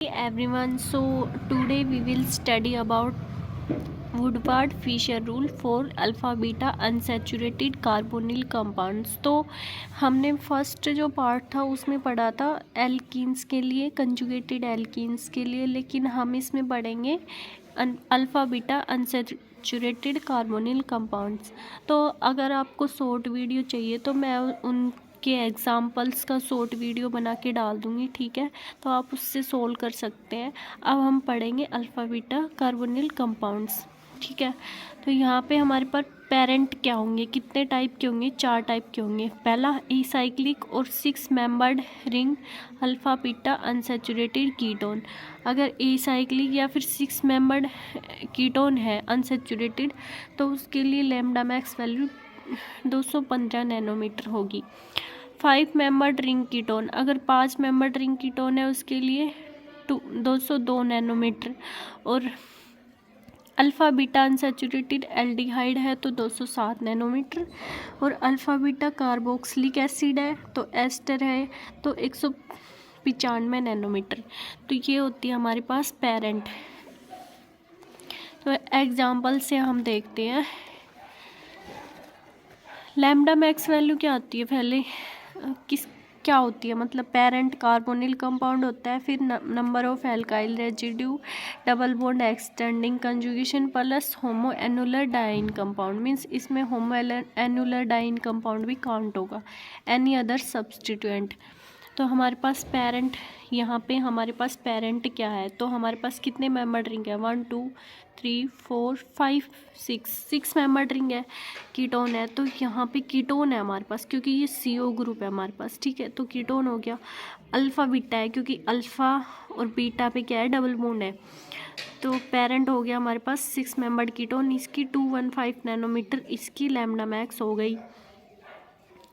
Hey everyone, so today we will study about Woodward-Fisher rule for alpha beta unsaturated carbonyl compounds। तो हमने first जो part था उसमें पढ़ा था एल्कीन्स के लिए, कंजुगेटेड एल्कीन्स के लिए, लेकिन हम इसमें पढ़ेंगे alpha beta unsaturated carbonyl compounds. तो अगर आपको शॉर्ट वीडियो चाहिए तो मैं उनके एग्जाम्पल्स का शॉर्ट वीडियो बना के डाल दूँगी, ठीक है, तो आप उससे सोल्व कर सकते हैं। अब हम पढ़ेंगे अल्फ़ा बीटा कार्बोनिल कंपाउंड्स, ठीक है। तो यहाँ पे हमारे पास पेरेंट क्या होंगे, कितने टाइप के होंगे, 4 टाइप के होंगे। पहला एसाइक्लिक और 6 membered ring alpha beta unsaturated ketone. अगर एसाइक्लिक या फिर 6 मेंबर्ड कीटोन है अनसैचुरेटेड तो उसके लिए लैम्डा मैक्स वैल्यू 215 नैनोमीटर होगी। 5 मेंबर्ड रिंग कीटोन, अगर 5 मेंबर्ड रिंग कीटोन है उसके लिए 202 नैनोमीटर। और अल्फ़ा बीटा अनसैचुरेटेड एल्डिहाइड है तो 207 नैनोमीटर। और अल्फ़ा बीटा कार्बोक्सिलिक एसिड है तो एस्टर है तो 195 नैनोमीटर। तो ये होती है हमारे पास पेरेंट। तो एग्जाम्पल से हम देखते हैं। लैम्डा मैक्स वैल्यू क्या आती है, पहले क्या होती है, मतलब पेरेंट कार्बोनिल कंपाउंड होता है, फिर number of alkyl residue, double bond extending conjugation plus homo annular diene compound, means इसमें होमो एनुलर डाइन कंपाउंड भी काउंट होगा, एनी अदर सब्सटीट्यूएंट। तो हमारे पास पेरेंट, यहाँ पे हमारे पास पेरेंट क्या है, तो हमारे पास कितने मेंबर रिंग है, 1 2 3 4 5 6 मेंबर रिंग है। कीटोन है तो यहाँ पे कीटोन है हमारे पास, क्योंकि ये CO ग्रुप है हमारे पास, ठीक है, तो कीटोन हो गया। अल्फ़ा बीटा है क्योंकि अल्फ़ा और बीटा पे क्या है, डबल बॉन्ड है, तो पेरेंट हो गया हमारे पास 6 मेंबर्ड कीटोन, इसकी 215 नैनोमीटर, इसकी लैम्डा मैक्स हो गई।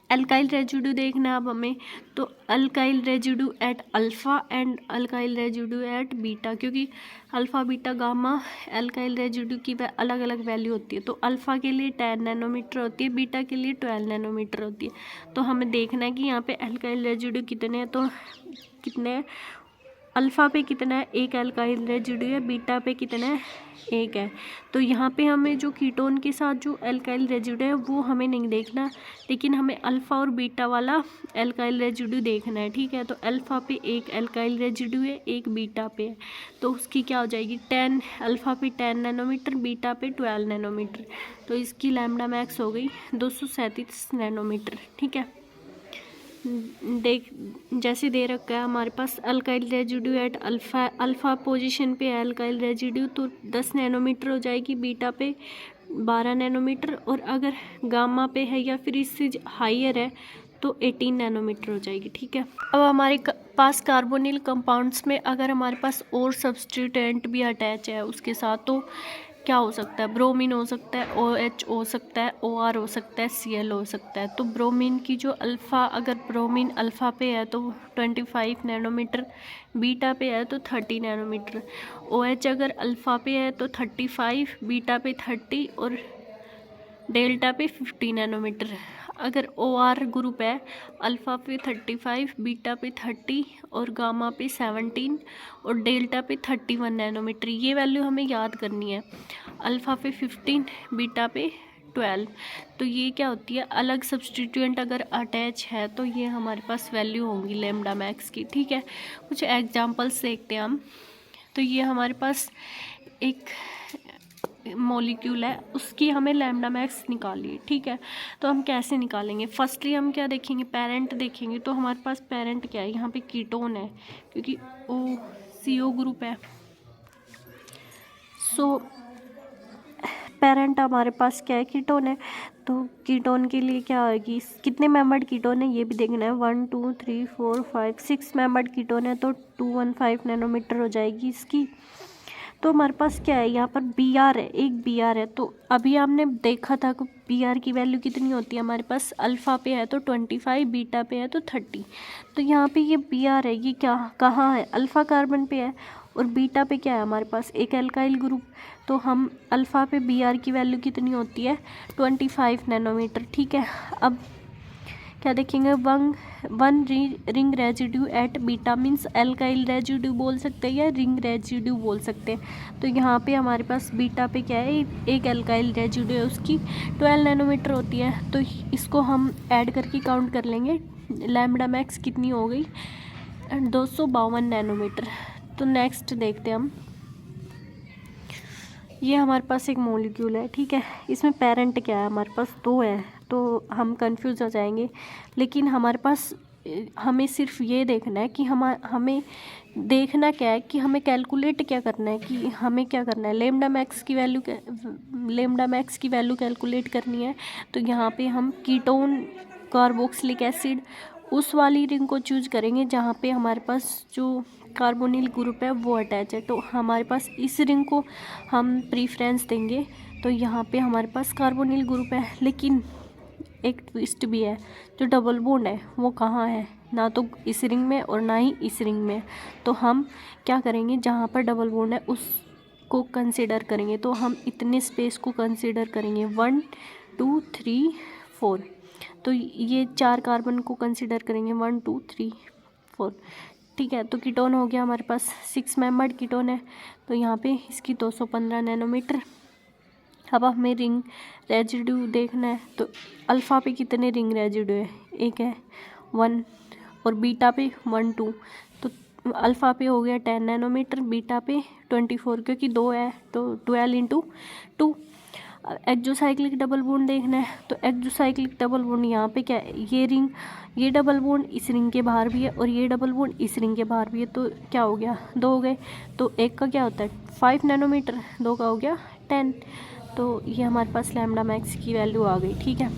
अल्काइल रेजिड्यू देखना है अब हमें, तो alkyl residue at alpha and alkyl residue at beta, क्योंकि alpha beta gamma alkyl residue की अलग अलग वैल्यू होती है। तो अल्फ़ा के लिए 10 नैनोमीटर होती है, बीटा के लिए 12 नैनोमीटर होती है। तो हमें देखना है कि यहाँ पे अल्काइल रेजिड्यू कितने हैं, तो कितने हैं, अल्फ़ा पे कितना है, एक अल्काइल रेजिड्यू है, बीटा पे कितना है, एक है। तो यहाँ पे हमें जो कीटोन के साथ जो अल्काइल रेजिड्यू है वो हमें नहीं देखना, लेकिन हमें अल्फ़ा और बीटा वाला अल्काइल रेजिड्यू देखना है, ठीक है। तो अल्फ़ा पे एक अल्काइल रेजिड्यू है, एक बीटा पे है, तो उसकी क्या हो जाएगी 10, अल्फ़ा पे 10 नैनोमीटर, बीटा पे 12 नैनोमीटर, तो इसकी लैम्डा मैक्स हो गई 237 नैनोमीटर, ठीक है। देख जैसे दे रखा है हमारे पास alkyl residue at alpha position पे है अल्काइल रेजिड्यू, तो 10 नैनोमीटर हो जाएगी, बीटा पे 12 नैनोमीटर, और अगर गामा पे है या फिर इससे हाइयर है तो 18 नैनोमीटर हो जाएगी, ठीक है। अब हमारे पास कार्बोनिल कंपाउंड्स में अगर हमारे पास और सब्सटीट्यूएंट भी अटैच है उसके साथ, तो क्या हो सकता है, ब्रोमीन हो सकता है, OH हो सकता है, OR हो सकता है, Cl हो सकता है। तो ब्रोमीन की जो अल्फ़ा, अगर ब्रोमीन अल्फ़ा पे है तो 25 नैनोमीटर, बीटा पे है तो 30 नैनोमीटर, OH अगर अल्फ़ा पे है तो 35, बीटा पे 30 और डेल्टा पे 50 नैनोमीटर। अगर OR ग्रुप है अल्फ़ा पे 35, बीटा पे 30 और गामा पे 17 और डेल्टा पे 31 नैनोमीटर। ये वैल्यू हमें याद करनी है, अल्फ़ा पे 15, बीटा पे 12। तो ये क्या होती है, अलग सब्सटीट्यूएंट अगर अटैच है तो ये हमारे पास वैल्यू होंगी लैम्डा मैक्स की, ठीक है। कुछ एग्जांपल्स देखते हैं हम। तो ये हमारे पास एक मॉलिक्यूल है, उसकी हमें लैम्डा मैक्स निकालिए, ठीक है। तो हम कैसे निकालेंगे, फर्स्टली हम क्या देखेंगे, पेरेंट देखेंगे। तो हमारे पास पेरेंट क्या है, यहाँ पे कीटोन है क्योंकि CO ग्रुप है, सो पेरेंट हमारे पास क्या है, कीटोन है। तो कीटोन के लिए क्या आएगी, कितने मेंबर्ड कीटोन है ये भी देखना है, 1 2 3 4 5 6 मेंबर्ड कीटोन है, तो 215 नैनोमीटर हो जाएगी इसकी। तो हमारे पास क्या है, यहाँ पर Br है, एक Br है। तो अभी हमने देखा था कि Br की वैल्यू कितनी होती है, हमारे पास अल्फ़ा पे है तो 25, बीटा पे है तो 30। तो यहाँ पे ये Br है, ये क्या कहाँ है, अल्फ़ा कार्बन पे है, और बीटा पे क्या है हमारे पास एक एल्काइल ग्रुप। तो हम अल्फ़ा पे Br की वैल्यू कितनी होती है, 25 नैनोमीटर, ठीक है। अब क्या देखेंगे, one ring residue at beta means alkyl residue बोल सकते हैं या रिंग रेजिड्यू बोल सकते हैं। तो यहाँ पे हमारे पास बीटा पे क्या है, एक एल्काइल रेजिड्यू है, उसकी 12 नैनोमीटर होती है। तो इसको हम ऐड करके काउंट कर लेंगे, लैम्बडा मैक्स कितनी हो गई, 252 नैनोमीटर। तो नेक्स्ट देखते हैं हम, ये हमारे पास एक मॉलिक्यूल है, ठीक है, इसमें पेरेंट क्या है, हमारे पास 2 है, तो हम कंफ्यूज हो जाएंगे। लेकिन हमारे पास हमें सिर्फ ये देखना है कि हमें देखना क्या है कि हमें कैलकुलेट क्या करना है, कि हमें क्या करना है, लेम्डा मैक्स की वैल्यू कैलकुलेट करनी है। तो यहाँ पे हम कीटोन कार्बोक्सिलिक एसिड उस वाली रिंग को चूज करेंगे जहाँ पे हमारे पास जो कार्बोनिल ग्रुप है वो अटैच है। तो हमारे पास इस रिंग को हम प्रीफ्रेंस देंगे। तो यहाँ पे हमारे पास कार्बोनिल ग्रुप है, लेकिन एक ट्विस्ट भी है, जो डबल बॉन्ड है वो कहाँ है, ना तो इस रिंग में और ना ही इस रिंग में। तो हम क्या करेंगे, जहाँ पर डबल बॉन्ड है उसको कंसिडर करेंगे। तो हम इतने स्पेस को कंसिडर करेंगे, 1 2 3 4। तो ये 4 कार्बन को कंसिडर करेंगे, 1 2 3 4, ठीक है। तो कीटोन हो गया हमारे पास, 6 मेंबर्ड कीटोन है। तो यहाँ पे इसकी 215 नैनोमीटर। अब हमें रिंग रेजिड्यू देखना है। तो अल्फ़ा पे कितने रिंग रेजिड्यू है, एक है 1, और बीटा पे 1 2। तो अल्फ़ा पे हो गया 10 नैनोमीटर, बीटा पे 24, क्योंकि 2 है तो 12 × 2। एक्सोसाइक्लिक डबल बॉन्ड देखना है। तो एक्सोसाइक्लिक डबल बॉन्ड यहाँ पे क्या है, ये रिंग, ये डबल बॉन्ड इस रिंग के बाहर भी है और ये डबल बॉन्ड इस रिंग के बाहर भी है। तो क्या हो गया, 2 हो गए। तो एक का क्या होता है 5 नैनोमीटर, 2 का हो गया 10। तो ये हमारे पास लैम्बडा मैक्स की वैल्यू आ गई, ठीक है।